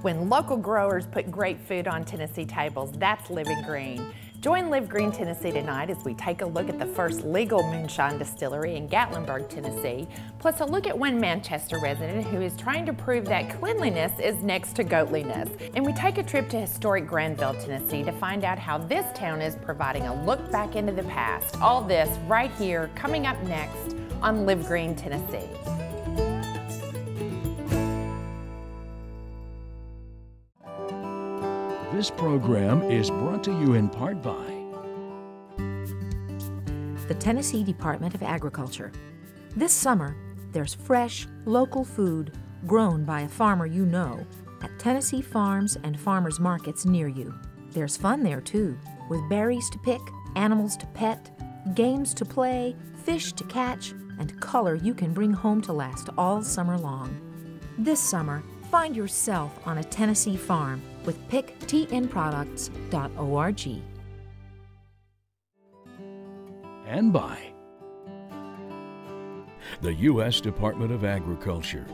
When local growers put great food on Tennessee tables, that's Living Green. Join Live Green Tennessee tonight as we take a look at the first legal moonshine distillery in Gatlinburg, Tennessee, plus a look at one Manchester resident who is trying to prove that cleanliness is next to goatliness. And we take a trip to historic Granville, Tennessee to find out how this town is providing a look back into the past. All this right here, coming up next on Live Green Tennessee. This program is brought to you in part by the Tennessee Department of Agriculture. This summer, there's fresh, local food grown by a farmer you know at Tennessee farms and farmers markets near you. There's fun there too, with berries to pick, animals to pet, games to play, fish to catch, and color you can bring home to last all summer long. This summer, find yourself on a Tennessee farm with picktnproducts.org. and by the U.S. Department of Agriculture,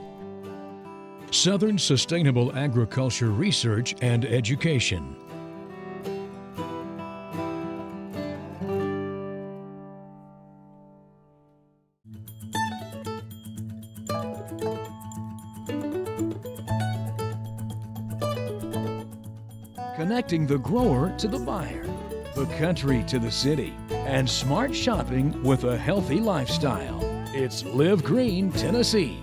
Southern Sustainable Agriculture Research and Education, connecting the grower to the buyer, the country to the city, and smart shopping with a healthy lifestyle. It's Live Green Tennessee.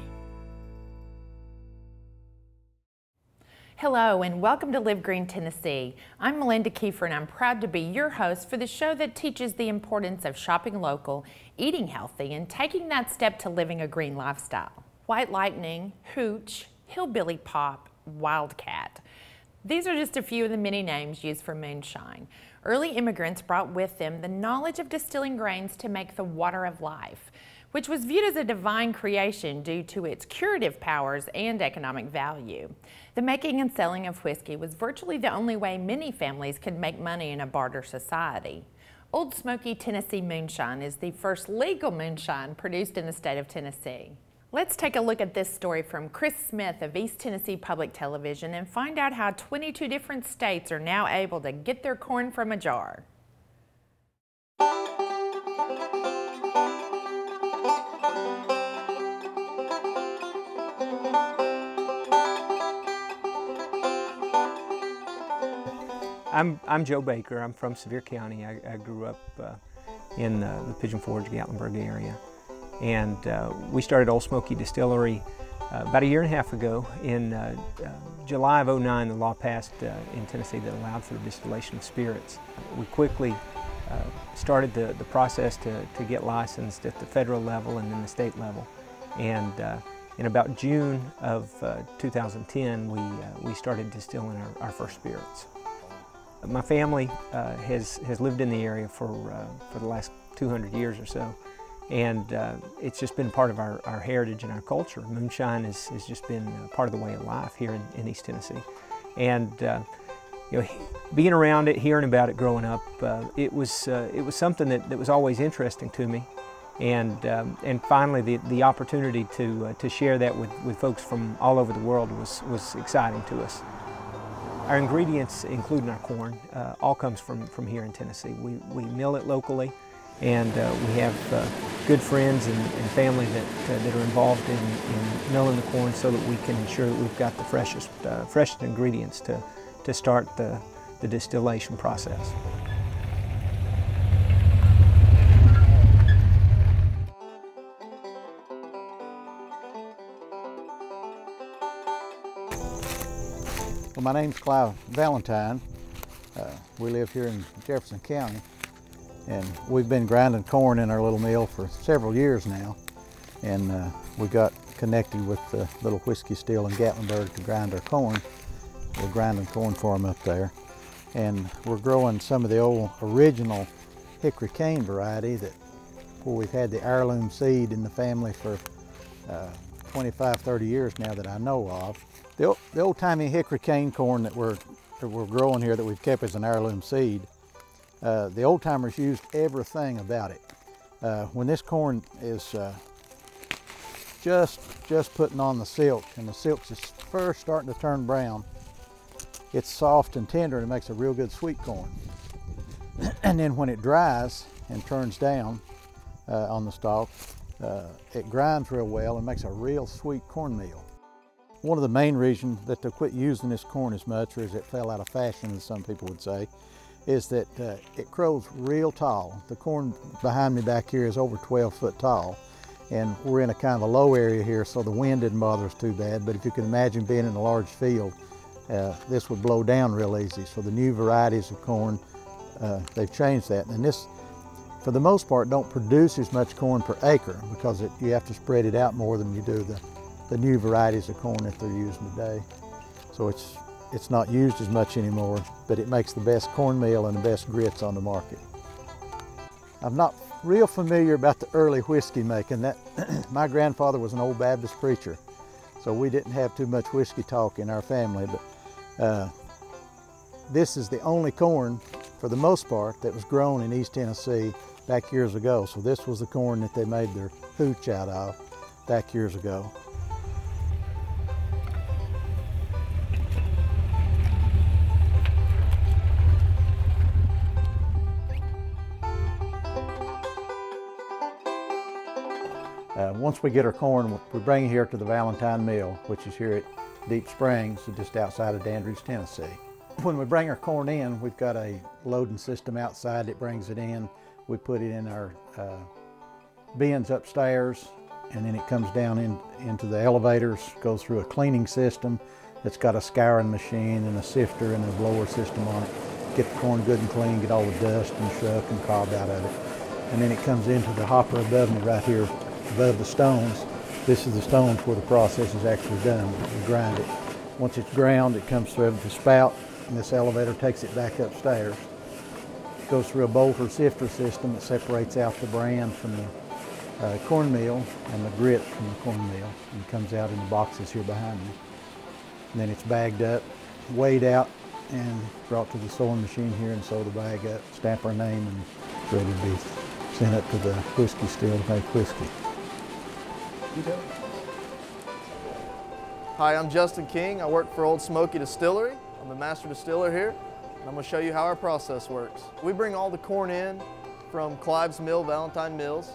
Hello and welcome to Live Green Tennessee. I'm Melinda Kiefer and I'm proud to be your host for the show that teaches the importance of shopping local, eating healthy, and taking that step to living a green lifestyle. White Lightning, Hooch, Hillbilly Pop, Wildcat. These are just a few of the many names used for moonshine. Early immigrants brought with them the knowledge of distilling grains to make the water of life, which was viewed as a divine creation due to its curative powers and economic value. The making and selling of whiskey was virtually the only way many families could make money in a barter society. Old Smoky Tennessee Moonshine is the first legal moonshine produced in the state of Tennessee. Let's take a look at this story from Chris Smith of East Tennessee Public Television and find out how 22 different states are now able to get their corn from a jar. I'm Joe Baker. I'm from Sevier County. I grew up in the Pigeon Forge, Gatlinburg area. And we started Old Smoky Distillery about a year and a half ago. In July of '09, the law passed in Tennessee that allowed for the distillation of spirits. We quickly started the process to get licensed at the federal level and then the state level. And in about June of 2010, we started distilling our first spirits. My family has lived in the area for the last 200 years or so. And it's just been part of our heritage and our culture. Moonshine has just been part of the way of life here in East Tennessee. And you know, being around it, hearing about it growing up, it was something that was always interesting to me. And finally, the opportunity to share that with folks from all over the world was exciting to us. Our ingredients, including our corn, all comes from here in Tennessee. We mill it locally. And we have good friends and family that are involved in milling the corn so that we can ensure that we've got the freshest ingredients to start the distillation process. Well, my name's Clive Valentine. We live here in Jefferson County. And we've been grinding corn in our little mill for several years now. And we got connected with the little whiskey still in Gatlinburg to grind our corn. We're grinding corn for them up there. And we're growing some of the old original hickory cane variety where we've had the heirloom seed in the family for 25, 30 years now that I know of. The old-timey hickory cane corn that we're growing here that we've kept as an heirloom seed, the old timers used everything about it. When this corn is just putting on the silk and the silk's is first starting to turn brown, It's soft and tender and it makes a real good sweet corn. And then when it dries and turns down on the stalk, it grinds real well and makes a real sweet cornmeal. One of the main reasons that they quit using this corn as much, or as it fell out of fashion, as some people would say, is that it grows real tall. The corn behind me back here is over 12 foot tall, and we're in a kind of a low area here, so the wind didn't bother us too bad. But if you can imagine being in a large field, this would blow down real easy. So the new varieties of corn, they've changed that. And this, for the most part, don't produce as much corn per acre because you have to spread it out more than you do the new varieties of corn that they're using today. So it's not used as much anymore, but it makes the best cornmeal and the best grits on the market. I'm not real familiar about the early whiskey making. My grandfather was an old Baptist preacher, so we didn't have too much whiskey talk in our family, but this is the only corn, for the most part, that was grown in East Tennessee back years ago. So this was the corn that they made their hooch out of back years ago. Once we get our corn, we bring it here to the Valentine Mill, which is here at Deep Springs, just outside of Dandridge, Tennessee. When we bring our corn in, we've got a loading system outside that brings it in. We put it in our bins upstairs, and then it comes down into the elevators, goes through a cleaning system that's got a scouring machine and a sifter and a blower system on it. Get the corn good and clean, get all the dust and shuck and cob out of it. And then it comes into the hopper above me right here, above the stones. This is the stones where the process is actually done. We grind it. Once it's ground, it comes through the spout, and this elevator takes it back upstairs. It goes through a bolter sifter system that separates out the bran from the cornmeal and the grit from the cornmeal, and comes out in the boxes here behind me. And then it's bagged up, weighed out, and brought to the sewing machine here and sew the bag up, stamp our name, and it's ready to be sent up to the whiskey still to make whiskey. Hi, I'm Justin King. I work for Old Smoky Distillery. I'm the master distiller here, and I'm going to show you how our process works. We bring all the corn in from Clive's Mill, Valentine Mills,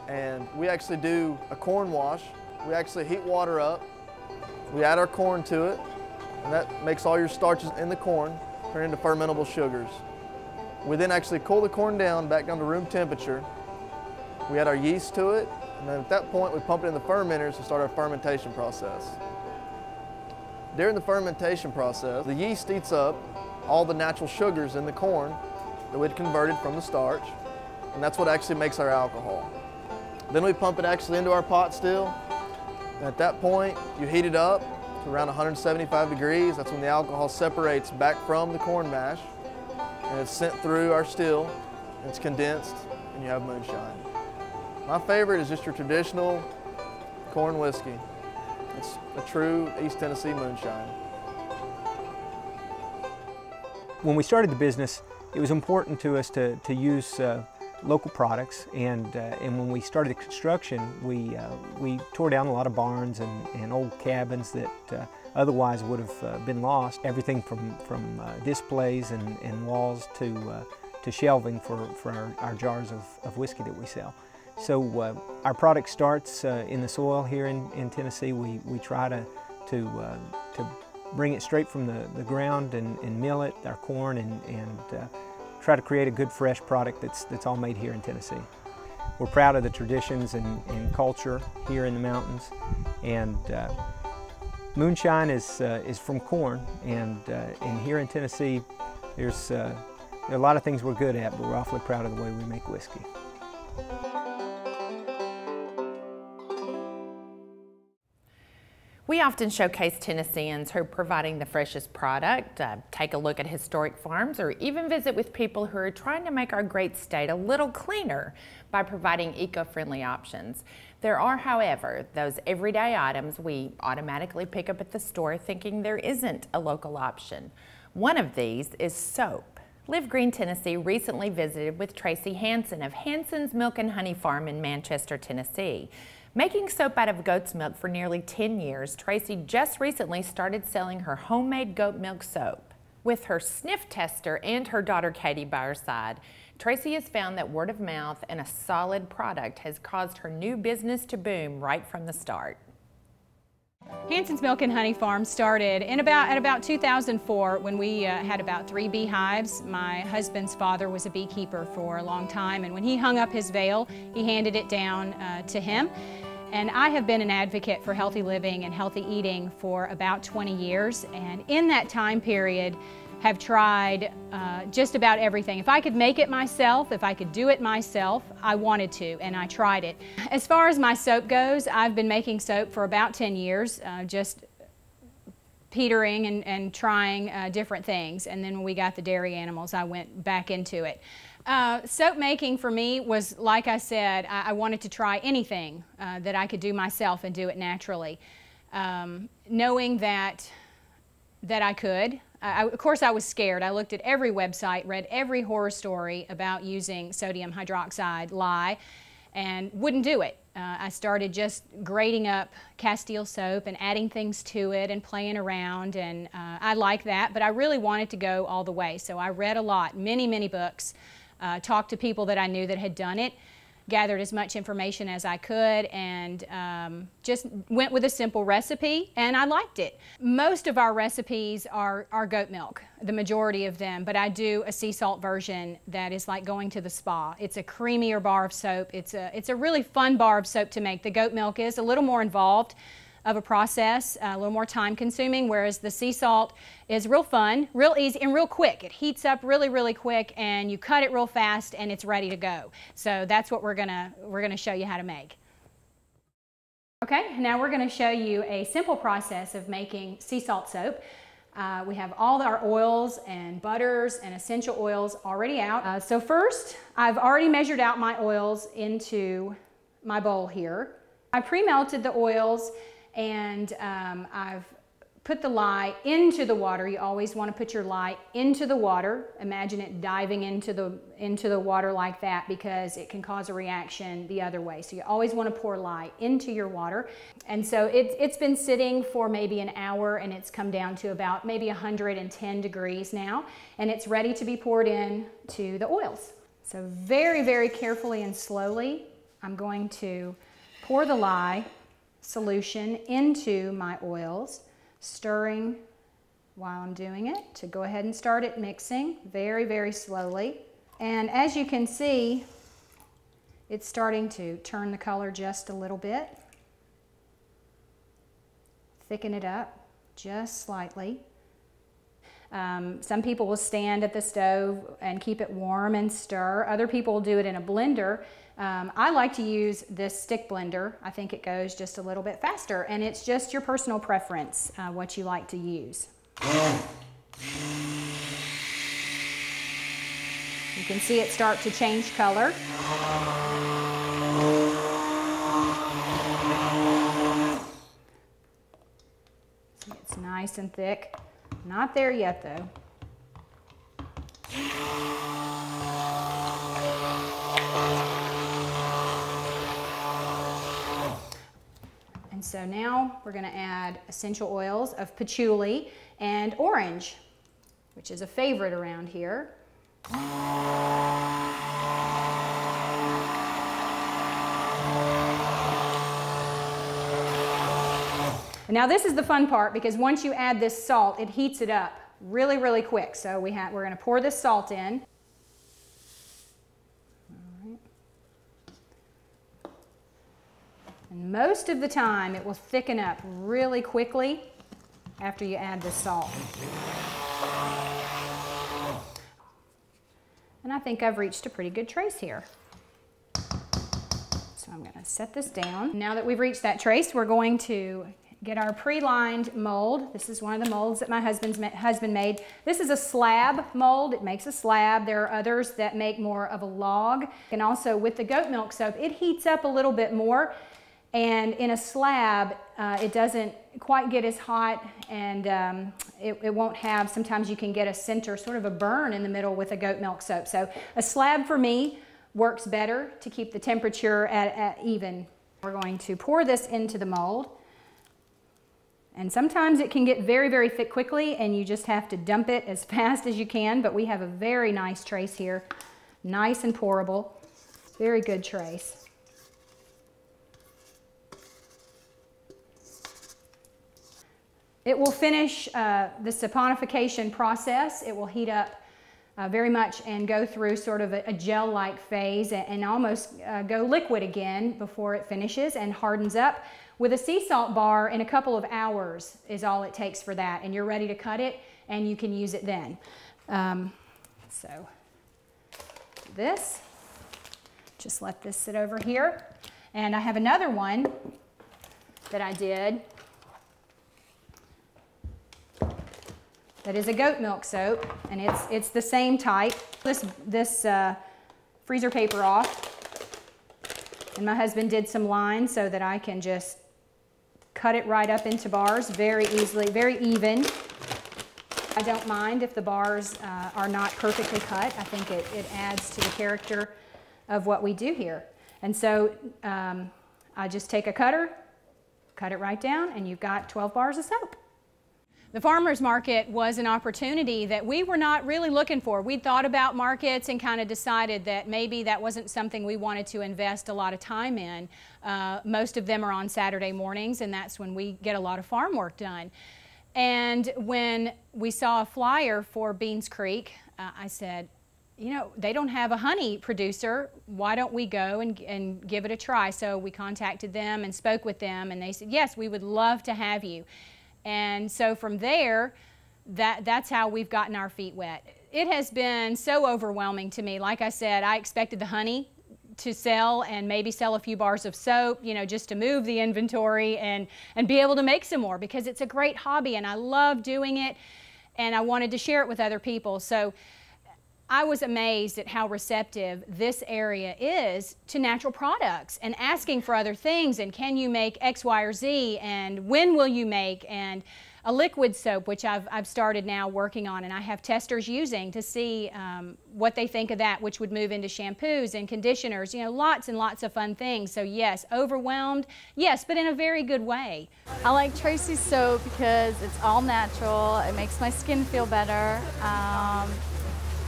and we actually do a corn wash. We actually heat water up, we add our corn to it, and that makes all your starches in the corn turn into fermentable sugars. We then actually cool the corn down back down to room temperature. We add our yeast to it, and then at that point we pump it in the fermenters to start our fermentation process. During the fermentation process, the yeast eats up all the natural sugars in the corn that we'd converted from the starch, and that's what actually makes our alcohol. Then we pump it actually into our pot still, and at that point you heat it up to around 175 degrees. That's when the alcohol separates back from the corn mash, and it's sent through our still, it's condensed, and you have moonshine. My favorite is just your traditional corn whiskey. It's a true East Tennessee moonshine. When we started the business, it was important to us to use local products, and when we started the construction, we tore down a lot of barns and old cabins that otherwise would have been lost. Everything from displays and walls to shelving for our jars of whiskey that we sell. So our product starts in the soil here in Tennessee. We try to bring it straight from the ground and mill it, our corn, and try to create a good fresh product that's all made here in Tennessee. We're proud of the traditions and culture here in the mountains, and moonshine is from corn, and here in Tennessee there are a lot of things we're good at, but we're awfully proud of the way we make whiskey. We often showcase Tennesseans who are providing the freshest product, take a look at historic farms, or even visit with people who are trying to make our great state a little cleaner by providing eco-friendly options. There are, however, those everyday items we automatically pick up at the store thinking there isn't a local option. One of these is soap. Live Green Tennessee recently visited with Tracy Hansen of Hansen's Milk and Honey Farm in Manchester, Tennessee. Making soap out of goat's milk for nearly 10 years, Tracy just recently started selling her homemade goat milk soap. With her sniff tester and her daughter Katie by her side, Tracy has found that word of mouth and a solid product has caused her new business to boom right from the start. Hanson's Milk and Honey Farm started at about 2004 when we had about 3 beehives. My husband's father was a beekeeper for a long time, and when he hung up his veil, he handed it down to him. And I have been an advocate for healthy living and healthy eating for about 20 years, and in that time period have tried just about everything. If I could make it myself, if I could do it myself, I wanted to, and I tried it. As far as my soap goes, I've been making soap for about 10 years, just petering and trying different things. And then when we got the dairy animals, I went back into it. Soap making for me was, like I said, I wanted to try anything that I could do myself and do it naturally. Knowing that I could. Of course I was scared. I looked at every website, read every horror story about using sodium hydroxide lye, and wouldn't do it. I started just grating up Castile soap and adding things to it and playing around, and I like that, but I really wanted to go all the way. So I read a lot, many books, talked to people that I knew that had done it, gathered as much information as I could, and just went with a simple recipe, and I liked it. Most of our recipes are goat milk, the majority of them, but I do a sea salt version that is like going to the spa. It's a creamier bar of soap. It's a really fun bar of soap to make. The goat milk is a little more involved of a process, a little more time consuming, whereas the sea salt is real fun, real easy, and real quick. It heats up really quick, and you cut it real fast and it's ready to go. So that's what we're gonna show you how to make. Okay, now we're gonna show you a simple process of making sea salt soap. We have all our oils and butters and essential oils already out. So first, I've already measured out my oils into my bowl here. I pre-melted the oils, and I've put the lye into the water. You always want to put your lye into the water. Imagine it diving into the water like that, because it can cause a reaction the other way. So you always want to pour lye into your water. And so it's been sitting for maybe an hour, and it's come down to about maybe 110 degrees now, and it's ready to be poured in to the oils. So very carefully and slowly, I'm going to pour the lye solution into my oils, stirring while I'm doing it to go ahead and start it mixing very slowly. And as you can see, it's starting to turn the color just a little bit. Thicken it up just slightly. Some people will stand at the stove and keep it warm and stir. Other people will do it in a blender. I like to use this stick blender. I think it goes just a little bit faster, and it's just your personal preference, what you like to use. You can see it start to change color. See, it's nice and thick. Not there yet, though. And so now we're going to add essential oils of patchouli and orange, which is a favorite around here. And now this is the fun part, because once you add this salt, it heats it up really quick. So we're going to pour this salt in. And most of the time it will thicken up really quickly after you add the salt. And I think I've reached a pretty good trace here. So I'm going to set this down. Now that we've reached that trace, we're going to get our pre-lined mold. This is one of the molds that my husband made. This is a slab mold. It makes a slab. There are others that make more of a log. And also with the goat milk soap, it heats up a little bit more. And in a slab, it doesn't quite get as hot, and it won't have, sometimes you can get a center, sort of a burn in the middle with a goat milk soap. So a slab for me works better to keep the temperature at even. We're going to pour this into the mold And sometimes it can get very, very thick quickly and you just have to dump it as fast as you can, but we have a very nice trace here. Nice and pourable. Very good trace. It will finish the saponification process. It will heat up very much and go through sort of a gel-like phase and almost go liquid again before it finishes and hardens up. With a sea salt bar, in a couple of hours is all it takes for that, and you're ready to cut it and you can use it then. So this, just let this sit over here. And I have another one that I did that is a goat milk soap, and it's the same type. This freezer paper off, and my husband did some lines so that I can just cut it right up into bars very easily, very even. I don't mind if the bars are not perfectly cut. I think it adds to the character of what we do here. And so I just take a cutter, cut it right down, and you've got 12 bars of soap. The farmers market was an opportunity that we were not really looking for. We'd thought about markets and kind of decided that maybe that wasn't something we wanted to invest a lot of time in. Most of them are on Saturday mornings, and that's when we get a lot of farm work done. And when we saw a flyer for Beans Creek, I said, you know, they don't have a honey producer. Why don't we go and give it a try? So we contacted them and spoke with them, and they said, yes, we would love to have you. And so from there, that's how we've gotten our feet wet. It has been so overwhelming to me. Like I said, I expected the honey to sell and maybe sell a few bars of soap, you know, just to move the inventory and be able to make some more, because it's a great hobby and I love doing it and I wanted to share it with other people. So I was amazed at how receptive this area is to natural products and asking for other things, and can you make X, Y, or Z, and when will you make, and a liquid soap, which I've started now working on, and I have testers using to see what they think of that, which would move into shampoos and conditioners, you know, lots and lots of fun things. So yes, overwhelmed, yes, but in a very good way. I like Tracy's soap because it's all natural, it makes my skin feel better.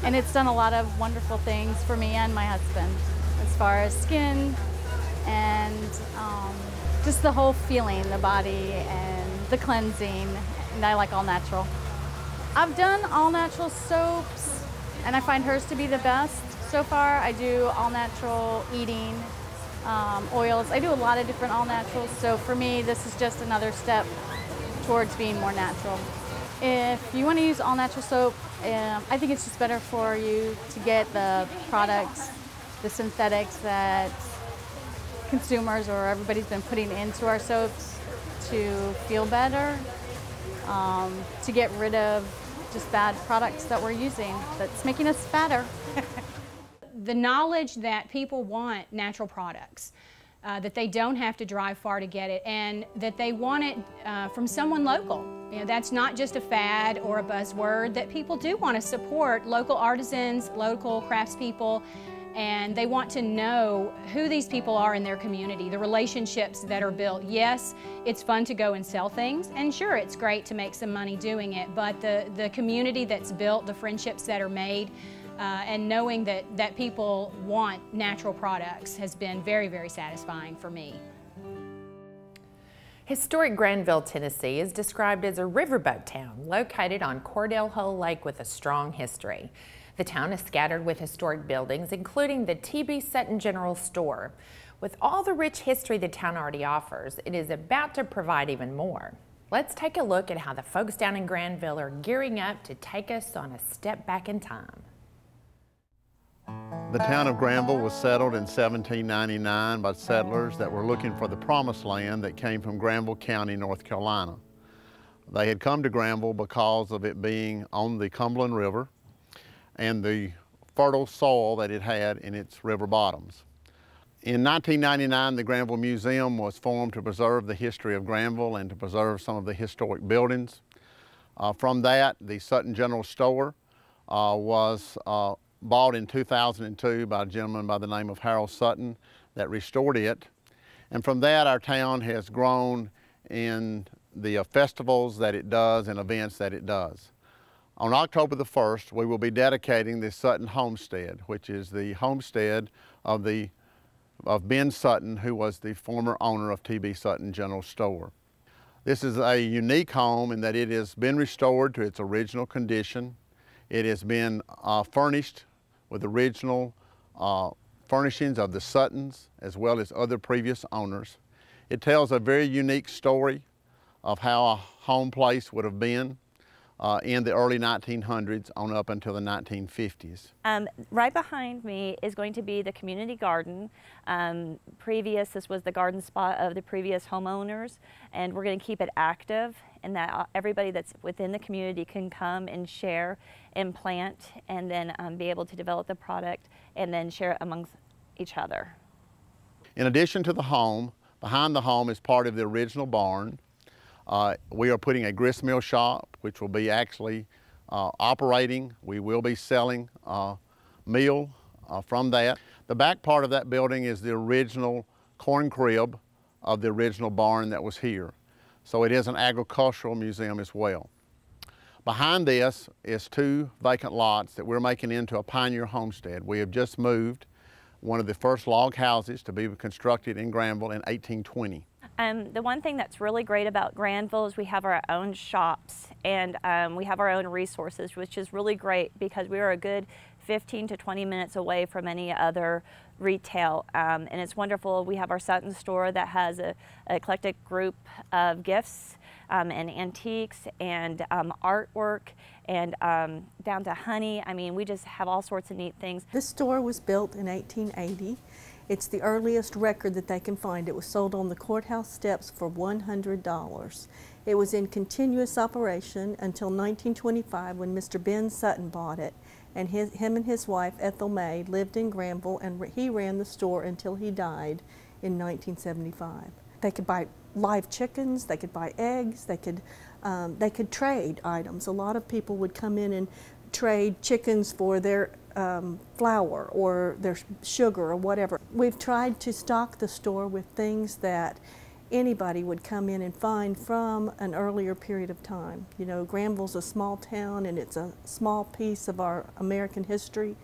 And it's done a lot of wonderful things for me and my husband, as far as skin and just the whole feeling, the body and the cleansing, and I like all natural. I've done all natural soaps, and I find hers to be the best so far. I do all natural eating, oils. I do a lot of different all naturals, so for me this is just another step towards being more natural. If you want to use all natural soap, I think it's just better for you to get the products, the synthetics that consumers or everybody's been putting into our soaps to feel better, to get rid of just bad products that we're using that's making us fatter. The knowledge that people want natural products, that they don't have to drive far to get it, and that they want it from someone local. You know, that's not just a fad or a buzzword, that people do want to support local artisans, local craftspeople, and they want to know who these people are in their community, the relationships that are built. Yes, it's fun to go and sell things, and sure, it's great to make some money doing it, but the community that's built, the friendships that are made, and knowing that people want natural products has been very, very satisfying for me. Historic Granville, Tennessee is described as a riverboat town located on Cordell Hull Lake with a strong history. The town is scattered with historic buildings, including the T.B. Sutton General Store. With all the rich history the town already offers, it is about to provide even more. Let's take a look at how the folks down in Granville are gearing up to take us on a step back in time. The town of Granville was settled in 1799 by settlers that were looking for the promised land that came from Granville County, North Carolina. They had come to Granville because of it being on the Cumberland River and the fertile soil that it had in its river bottoms. In 1999, the Granville Museum was formed to preserve the history of Granville and to preserve some of the historic buildings. From that, the Sutton General Store was bought in 2002 by a gentleman by the name of Harold Sutton that restored it. And from that, our town has grown in the festivals that it does and events that it does. On October the 1st, we will be dedicating the Sutton Homestead, which is the homestead of Ben Sutton, who was the former owner of T.B. Sutton General Store. This is a unique home in that it has been restored to its original condition. It has been furnished with original furnishings of the Suttons as well as other previous owners. It tells a very unique story of how a home place would have been in the early 1900s on up until the 1950s. Right behind me is going to be the community garden. This was the garden spot of the previous homeowners, and we're going to keep it active and that everybody that's within the community can come and share and plant and then be able to develop the product and then share it amongst each other. In addition to the home, behind the home is part of the original barn. We are putting a grist mill shop, which will be actually operating. We will be selling meal from that. The back part of that building is the original corn crib of the original barn that was here. So it is an agricultural museum as well. Behind this is 2 vacant lots that we're making into a pioneer homestead. We have just moved one of the first log houses to be constructed in Granville in 1820. The one thing that's really great about Granville is we have our own shops and we have our own resources, which is really great because we are a good 15 to 20 minutes away from any other retail. And it's wonderful. We have our Sutton store that has an eclectic group of gifts and antiques and artwork and down to honey. I mean, we just have all sorts of neat things. This store was built in 1880. It's the earliest record that they can find. It was sold on the courthouse steps for $100. It was in continuous operation until 1925 when Mr. Ben Sutton bought it, and him and his wife Ethel May lived in Granville, and he ran the store until he died in 1975. They could buy live chickens, they could buy eggs, they could trade items. A lot of people would come in and trade chickens for their flour or their sugar or whatever. We've tried to stock the store with things that anybody would come in and find from an earlier period of time. You know, Granville's a small town and it's a small piece of our American history.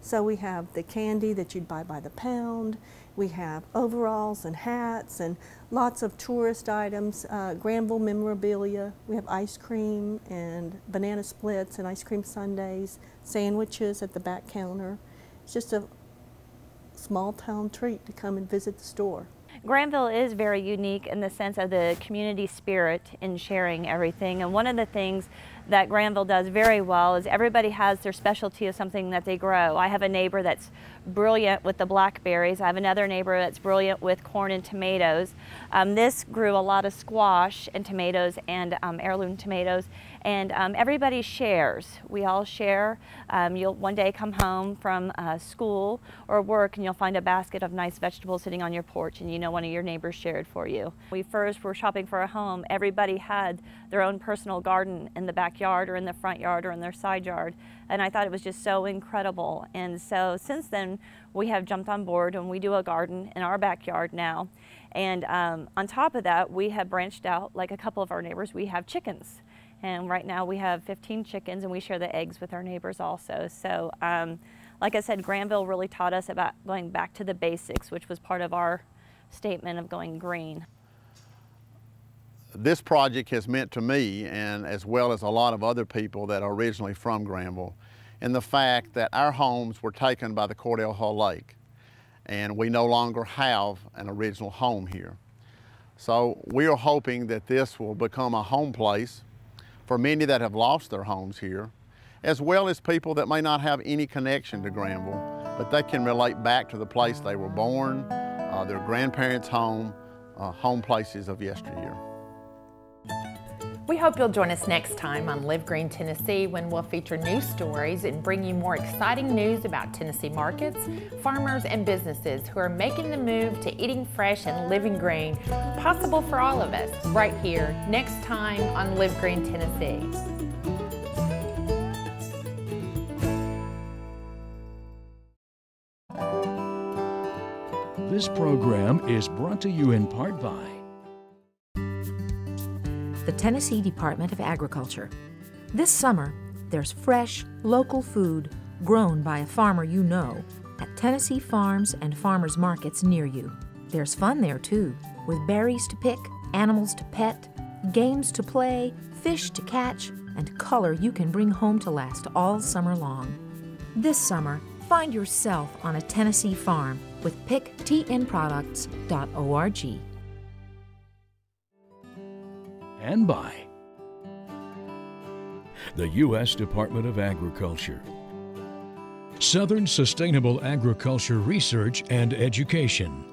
So we have the candy that you'd buy by the pound. We have overalls and hats and lots of tourist items, Granville memorabilia. We have ice cream and banana splits and ice cream sundaes, sandwiches at the back counter. It's just a small town treat to come and visit the store. Granville is very unique in the sense of the community spirit in sharing everything. And one of the things that Granville does very well is everybody has their specialty of something that they grow. I have a neighbor that's brilliant with the blackberries. I have another neighbor that's brilliant with corn and tomatoes. This grew a lot of squash and tomatoes and heirloom tomatoes. And everybody shares. We all share. You'll one day come home from school or work and you'll find a basket of nice vegetables sitting on your porch and you know one of your neighbors shared for you. We first were shopping for a home. Everybody had their own personal garden in the backyard or in the front yard or in their side yard. And I thought it was just so incredible. And so since then we have jumped on board and we do a garden in our backyard now. And on top of that, we have branched out, like a couple of our neighbors, we have chickens. And right now we have 15 chickens and we share the eggs with our neighbors also. So like I said, Granville really taught us about going back to the basics, which was part of our statement of going green. This project has meant to me, and as well as a lot of other people that are originally from Granville, in the fact that our homes were taken by the Cordell Hull Lake and we no longer have an original home here. So we are hoping that this will become a home place for many that have lost their homes here, as well as people that may not have any connection to Granville, but they can relate back to the place they were born, their grandparents' home, home places of yesteryear. We hope you'll join us next time on Live Green Tennessee when we'll feature news stories and bring you more exciting news about Tennessee markets, farmers, and businesses who are making the move to eating fresh and living green possible for all of us right here next time on Live Green Tennessee. This program is brought to you in part by the Tennessee Department of Agriculture. This summer, there's fresh, local food grown by a farmer you know at Tennessee farms and farmers markets near you. There's fun there too, with berries to pick, animals to pet, games to play, fish to catch, and color you can bring home to last all summer long. This summer, find yourself on a Tennessee farm with picktnproducts.org. And by the U.S. Department of Agriculture, Southern Sustainable Agriculture Research and Education,